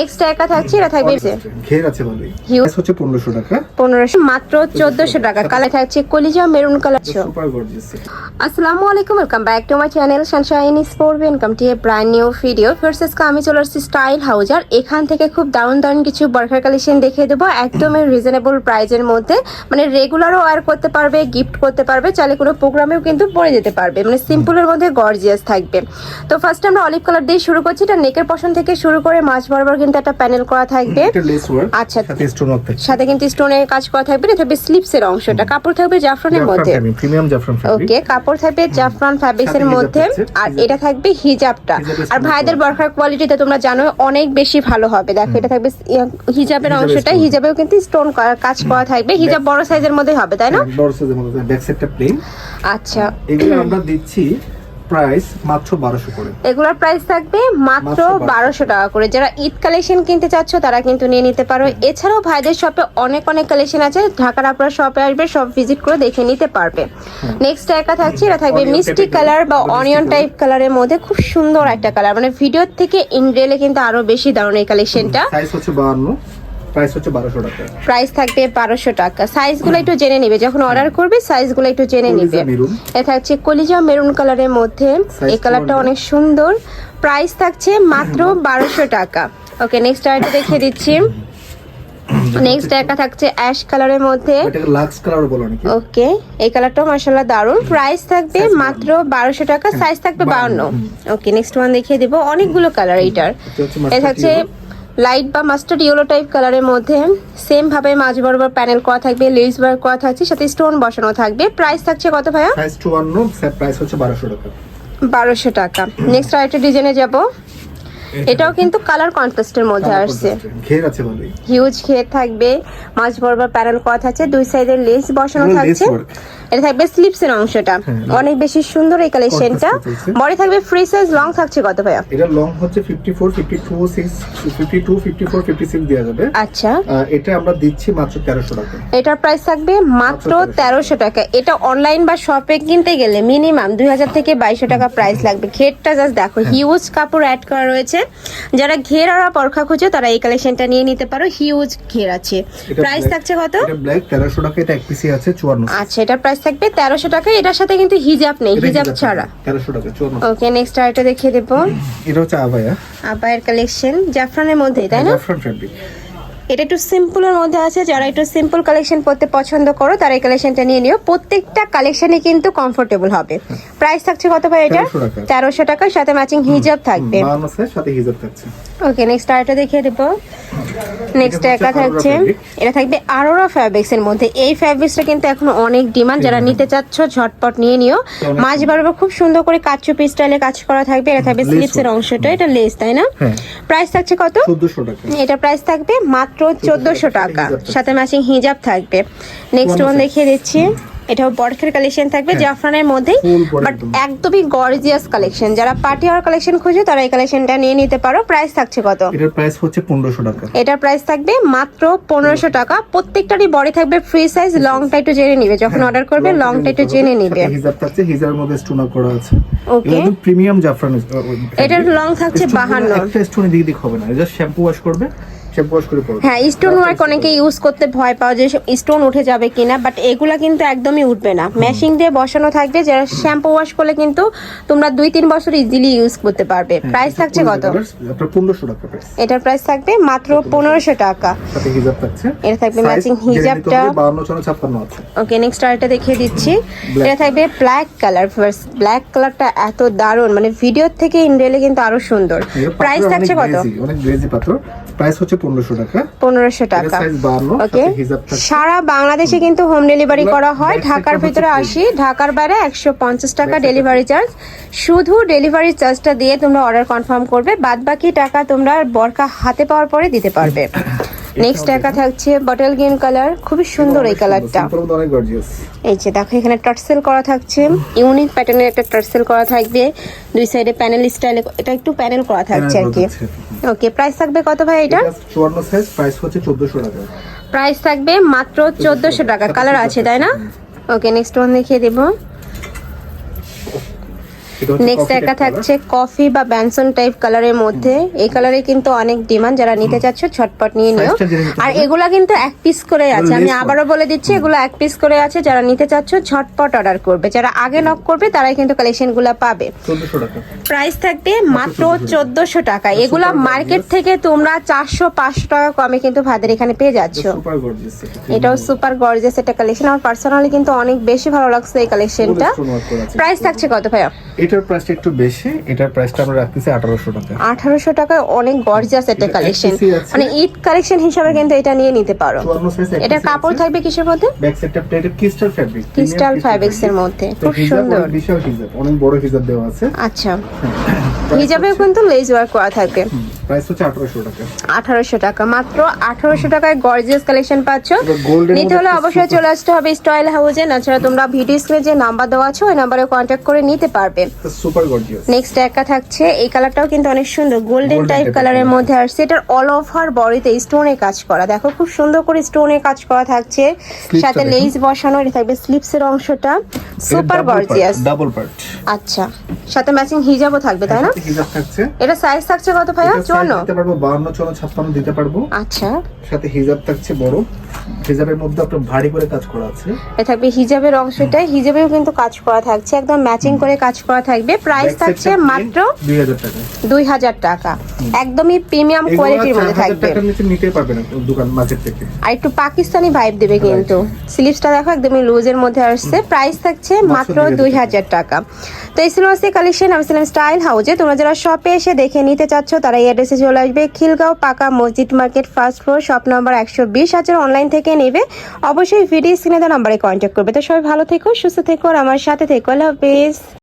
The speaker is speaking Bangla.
নেক্সট একা থাকছে, এটা থাকবে ঘের আছে বলে হিউজ হচ্ছে 1500 টাকা, 1500 মাত্র 1400 টাকা। কালার থাকছে কলিজা মেরুন কালার। Super gorgeous. আসসালামু আলাইকুম, welcome back to my channel Sunshine sport welcome to A brand new video. First আমি চলে আসছি স্টাইল হাউস, আর এখান থেকে খুব দারুণ দারুণ কিছু বরখার কালেকশন দেখিয়ে দেবো একদমই রিজনেবল প্রাইজের মধ্যে। মানে রেগুলারও ওয়্যার করতে পারবে, গিফট করতে পারবে, চাইলে কোনো প্রোগ্রামেও কিন্তু পরে যেতে পারবে। মানে সিম্পলের মধ্যে গর্জিয়াস থাকবে। তো ফার্স্ট আমরা অলিভ কালার দিয়ে শুরু করছি। এটা নেকের পশন থেকে শুরু করে মাঝ বরাবর কিন্তু একটা প্যানেল করা থাকবে। আচ্ছা, সাথে কিন্তু স্টোনের কাজ করা থাকবে। এটা থাকবে স্লিপসের অংশটা, কাপড় থাকবে জাফরানের মধ্যে, প্রিমিয়াম জাফরান ফ্যাব্রিক। ওকে, কাপড় থাকবে জাফরান ফ্যাব্রিক্স এর মধ্যে। আর এটা থাকবে হিজাবটা। আর ভাইদের বরখার কোয়ালিটিতে তোমরা জানো অনেক বেশি ভালো হবে। দেখো এটা থাকবে হিজাবের অংশটা, হিজাবেও কিন্তু স্টোন কাজ করা থাকবে। হিজাব বড় সাইজের মধ্যে হবে, তাই না? বড় সাইজের মধ্যে, ব্যাক সাইডটা প্লেন। আচ্ছা, এগুলো আমরা দিচ্ছি প্রাইস মাত্র 1200 করে। এগুলোর প্রাইস থাকবে মাত্র 1200 টাকা করে। যারা ঈদ কালেকশন কিনতে চাচ্ছ তারা কিন্তু নিয়ে নিতে পারো। এছাড়াও ভাইদের শপে অনেক কালেকশন আছে। ঢাকার আপনারা শপে আসবে, সব ভিজিট করে দেখে নিতে পারবে। নেক্সট একা থাকছে, এটা থাকবে মিষ্টি কালার বা অনিয়ন টাইপ কালারের মধ্যে, খুব সুন্দর একটা কালার। মানে ভিডিও থেকে ইন রিয়েলে কিন্তু আরো বেশি দারুণ এই কালেকশনটা। সাইজ হচ্ছে 52, প্রাইস হচ্ছে 1200 টাকা। প্রাইস থাকবে 1200 টাকা। সাইজগুলো একটু জেনে নিবে, যখন অর্ডার করবে সাইজগুলো একটু জেনে নিবে। এটা থাকছে কলিজা মেরুন কালারের মধ্যে, এই কালারটা অনেক সুন্দর। প্রাইস থাকছে মাত্র 1200 টাকা। ওকে, নেক্সট আইটেম দেখিয়ে দিচ্ছি। নেক্সট একা থাকছে অ্যাশ কালারের মধ্যে, এটাকে লাক্স কালার বলো নাকি? ওকে, এই কালারটাও মাশাআল্লাহ দারুন। প্রাইস থাকবে মাত্র 1200 টাকা, সাইজ থাকবে 52। ওকে, নেক্সট ওয়ান দেখিয়ে দেব। অনেকগুলো কালার এইটার। এটা থাকছে লাইট বা মাস্টার্ড ইয়েলো টাইপ কালারের মধ্যে, সেম ভাবে মাঝ বরাবর প্যানেল করা থাকবে, লেস ওয়ার্ক করা থাকছে, সাথে স্টোন বসানো থাকবে। প্রাইস থাকছে কত ভাইয়া? সাইজ 52, প্রাইস হচ্ছে 1200 টাকা। 1200 টাকা। নেক্সট আরেকটা ডিজাইনে যাব। এটাও কিন্তু কালার কন্ট্রাস্টের মধ্যে আসছে। ঘের আছে বলে হিউজ ঘের থাকবে, মাঝ বরাবর প্যানেল করা থাকছে, দুই সাইডে লেস বসানো থাকছে। এটা থাকবে স্লিপস এর অংশটা, অনেক বেশি সুন্দর এই কালেকশনটা। বডি থাকবে ফ্রি সাইজ, লং থাকছে কত ভাইয়া? এটা লং হচ্ছে 54, 52, 52, 54, 56 দেয়া যাবে। আচ্ছা, এটা আমরা দিচ্ছি মাত্র 1300 টাকা। এটার প্রাইস থাকবে মাত্র 1300 টাকা। এটা অনলাইন বা শপে কিনতে গেলে মিনিমাম 2000 থেকে 2200 টাকা প্রাইস লাগবে। ঘেরটা জাস্ট দেখো, হিউজ কাপড় অ্যাড করা রয়েছে। যারা ঘের আর পরখা খুঁজে তারা এই কালেকশনটা নিয়ে নিতে পারো। হিউজ ঘের আছে। প্রাইস থাকছে কত? এটা ব্ল্যাক 1300 টাকা, এটা এক পিসি আছে 54। আচ্ছা, এটা প্রাইস থাকবে 1300 টাকা। এটার সাথে কিন্তু হিজাব নেই, হিজাব ছাড়া 1300 টাকা 54। ওকে, নেক্সট আইটা দেখিয়ে দেব। এটা হচ্ছে আবায়া, আবায়ের কালেকশন জাফরানের মধ্যে, তাই না? জাফরান ফ্যাব্রিক। এটা একটু সিম্পলের মধ্যে আছে। যারা একটু সিম্পল কালেকশন পড়তে পছন্দ করো তারা এই কালেকশনটা নিয়ে নিও। প্রত্যেকটা কালেকশনে কিন্তু কমফোর্টেবল হবে। প্রাইস থাকছে কত ভাই এটা? 1300 টাকা, সাথে ম্যাচিং হিজাব থাকবে। সাথে হিজাব থাকছে। ওকে, নেক্সট আরেকটা দেখিয়ে দেব। নেক্সট একা থাকছে, এটা থাকবে আরোরা ফ্যাব্রিক্স এর মধ্যে। এই ফ্যাব্রিক্সটা কিন্তু এখন অনেক ডিমান্ড। যারা নিতে চাচ্ছ ঝটপট নিয়ে নিও। মাঝ বরাবর খুব সুন্দর করে কাচচুপি স্টাইলে কাজ করা থাকবে। এটা থাকবে স্লিপস এর অংশটা, এটা লেস, তাই না? প্রাইস থাকছে কত? 1400 টাকা। এটা প্রাইস থাকবে মাত্র 1400 টাকা, সাথে ম্যাচিং হিজাব থাকবে। নেক্সট ওয়ান দেখিয়ে দিচ্ছি। এটাও বরখার কালেকশন থাকবে জাফরানের মধ্যে, বাট একদমই গর্জিয়াস কালেকশন। যারা পার্টি আর কালেকশন খুঁজে তারা এই কালেকশনটা নিয়ে নিতে পারো। প্রাইস থাকছে কত? এটার প্রাইস হচ্ছে 1500 টাকা। এটার প্রাইস থাকবে মাত্র 1500 টাকা। প্রত্যেকটারই বডি থাকবে ফ্রি সাইজ, লংটা একটু জেনে নিবে যখন অর্ডার করবে, লংটা একটু জেনে নিবে। হিজাব থাকছে, হিজাবের মধ্যে স্টোন করা আছে। ওকে, এটা প্রিমিয়াম জাফরান। এটার লং থাকছে 52। একটা স্টোন দিক হবে না, জাস্ট শ্যাম্পু ওয়াশ করবে, শ্যাম্পু ওয়াশ করে পরবে। হ্যাঁ, স্টোন ওয়ার্ক অনেকে ইউজ করতে ভয় পাও যে স্টোন উঠে যাবে কিনা, বাট এগুলা কিন্তু একদমই উঠবে না। ম্যাশিং দিয়ে বসানো থাকবে, যারা শ্যাম্পু ওয়াশ করলে কিন্তু তোমরা 2-3 বছর ইজিলি ইউজ করতে পারবে। প্রাইস থাকছে কত? আপনার 1500 টাকা প্রাইস। এটার প্রাইস থাকবে মাত্র 1500 টাকা। সাথে হিজাব থাকছে, এটা থাকবে ম্যাচিং হিজাবটা। 52-56 আছে। ওকে, নেক্সট আরেকটা দেখিয়ে দিচ্ছি। এটা থাকবে ব্ল্যাক কালার। ফার্স্ট ব্ল্যাক কালারটা এত দারুণ, মানে ভিডিও থেকে ইন রিয়েলে কিন্তু আরো সুন্দর। প্রাইস থাকছে কত? অনেক গ্লেজি পাথর। প্রাইস হচ্ছে 1500 টাকা। 1500 টাকা। ওকে, সারা বাংলাদেশে কিন্তু হোম ডেলিভারি করা হয়। ঢাকার ভিতরে 80, ঢাকার বাইরে 150 টাকা ডেলিভারি চার্জ। শুধু ডেলিভারি চার্জটা দিয়ে তোমরা অর্ডার কনফার্ম করবে, বাদ বাকি টাকা তোমরা বরকা হাতে পাওয়ার পরে দিতে পারবে। নেক্সট একা থাকছে বটল গ্রিন কালার, খুবই সুন্দর এই কালারটা। এই যে দেখো, এখানে টার্সেল করা থাকছে, ইউনিক প্যাটার্নের একটা টার্সেল করা থাকবে। দুই সাইডে প্যানেল স্টাইলে এটা একটু প্যানেল করা থাকছে আর কি। ওকে, প্রাইস থাকবে কত ভাই এটা? 54 সাইজ, প্রাইস হচ্ছে 1400 টাকা। প্রাইস থাকবে মাত্র 1400 টাকা। কালার আছে, তাই না? ওকে, নেক্সট ওয়ান দেখিয়ে দেব। এটা হচ্ছে নেক্সট coffee একটা type থাকছে কফি বা ব্যানসন টাইপ কালারের মধ্যে। এই কালারে কিন্তু অনেক ডিমান্ড, যারা নিতে চাচ্ছ ঝটপট নিয়ে নিও। Size টা জেনে নিতে আর হবে। এগুলা কিন্তু এক পিস করে আছে, আমি lace করা। আবারও বলে দিচ্ছি এগুলো এক পিস করে আছে। যারা নিতে চাচ্ছ ঝটপট অর্ডার করবে, যারা আগে নক করবে তারাই কিন্তু কালেকশন গুলা পাবে। 1400 টাকা। প্রাইস থাকবে মাত্র 1400 টাকা। এগুলা মার্কেট থেকে তোমরা 400-500 টাকা কমে কিন্তু ভাইদের এখানে পেয়ে যাচ্ছ। Super gorgeous. এটাও সুপার গর্জিয়াস একটা কালেকশন, আমার পার্সোনালি কিন্তু অনেক বেশি ভালো লাগছে এই কালেকশনটা। প্রাইস থাকছে কত ভাইয়া? এটার প্রাইসটা একটু বেশি, এটার প্রাইসটা আমরা রাখতেছি 1800 টাকা। 1800 টাকায় অনেক গর্জিয়াস একটা এটা কালেকশন, এক piece-ই আছে। মানে ঈদ কালেকশন হিসাবে কিন্তু এটা নিয়ে নিতে পারো। 54 সাইজ। এটা কাপড় থাকবে কিসের মধ্যে? ব্যাক সাইডটা plated crystal fabric. Crystal fabrics এর মধ্যে, খুব সুন্দর। বিশাল হিজাব, অনেক বড় হিজাব দেওয়া আছে। আচ্ছা, হিজাবেও কিন্তু লেস ওয়ার্ক করা থাকবে। প্রাইস হচ্ছে 1800 টাকা। 1800 টাকা, মাত্র 1800 টাকায় গর্জিয়াস কালেকশন পাচ্ছ। এবার golden নিতে হলে মধ্যে অবশ্যই চলে আসতে হবে স্টাইল হাউজে, তাছাড়া তোমরা ভিডিও স্ক্রিনে যে নাম্বার দেওয়া আছে ওই নাম্বারে কন্ট্যাক্ট করে নিতে পারবে। Super gorgeous. নেক্সট একটা থাকছে, এই কালারটাও কিন্তু অনেক সুন্দর, গোল্ডেন টাইপ type কালারের এর মধ্যে আসছে। এটার অল ওভার বডিতে স্টোনে কাজ করা, দেখো খুব সুন্দর করে স্টোনে কাজ করা থাকছে, সাথে দেখুন। লেস বসানো। এটা থাকবে স্লিপস এর অংশটা, সুপার গর্জিয়াস। Double part. আচ্ছা, সাথে ম্যাচিং হিজাবও থাকবে তাই না? হিজাব থাকছে। এটা সাইজ থাকছে কত ভাইয়া? এটা size 54? দিতে পারবো 52, 54, 56 দিতে পারবো। আচ্ছা, সাথে হিজাব থাকছে বড়। হিজাবের মধ্যে আপনার ভারী করে কাজ করা আছে। এটা থাকবে হিজাবের অংশটাই, হিজাবেও কিন্তু কাজ করা থাকছে, একদম ম্যাচিং করে কাজ করা থাকবে। প্রাইস Back থাকছে side টা মাত্র plain 2000 টাকা। 2000 টাকা, একদমই প্রিমিয়াম কোয়ালিটির মধ্যে 4000 থাকবে। টাকার নিচে নিতে পারবেন না দোকান মার্কেট থেকে। আর একটু পাকিস্তানি ভাইব দেবে কিন্তু। স্লিপসটা দেখো একদমই লুজের মধ্যে আসছে। প্রাইস থাকছে মাত্র 2000 টাকা। তো এই ছিল আজকে কালেকশন। আমি ছিলাম স্টাইল হাউজে। তোমরা যারা শপে এসে দেখে নিতে চাচ্ছ তারা এই অ্যাড্রেসে চলে আসবে, খিলগাঁও পাকা মসজিদ market, first floor, shop number 120। আর যারা অনলাইন থেকে নেবে অবশ্যই ভিডিও স্ক্রিনে দেওয়া নাম্বারে কন্ট্যাক্ট করবে। তো সবাই ভালো থেকো, সুস্থ থেকো, আর আমার সাথে থেকো। আল্লাহ হাফেজ।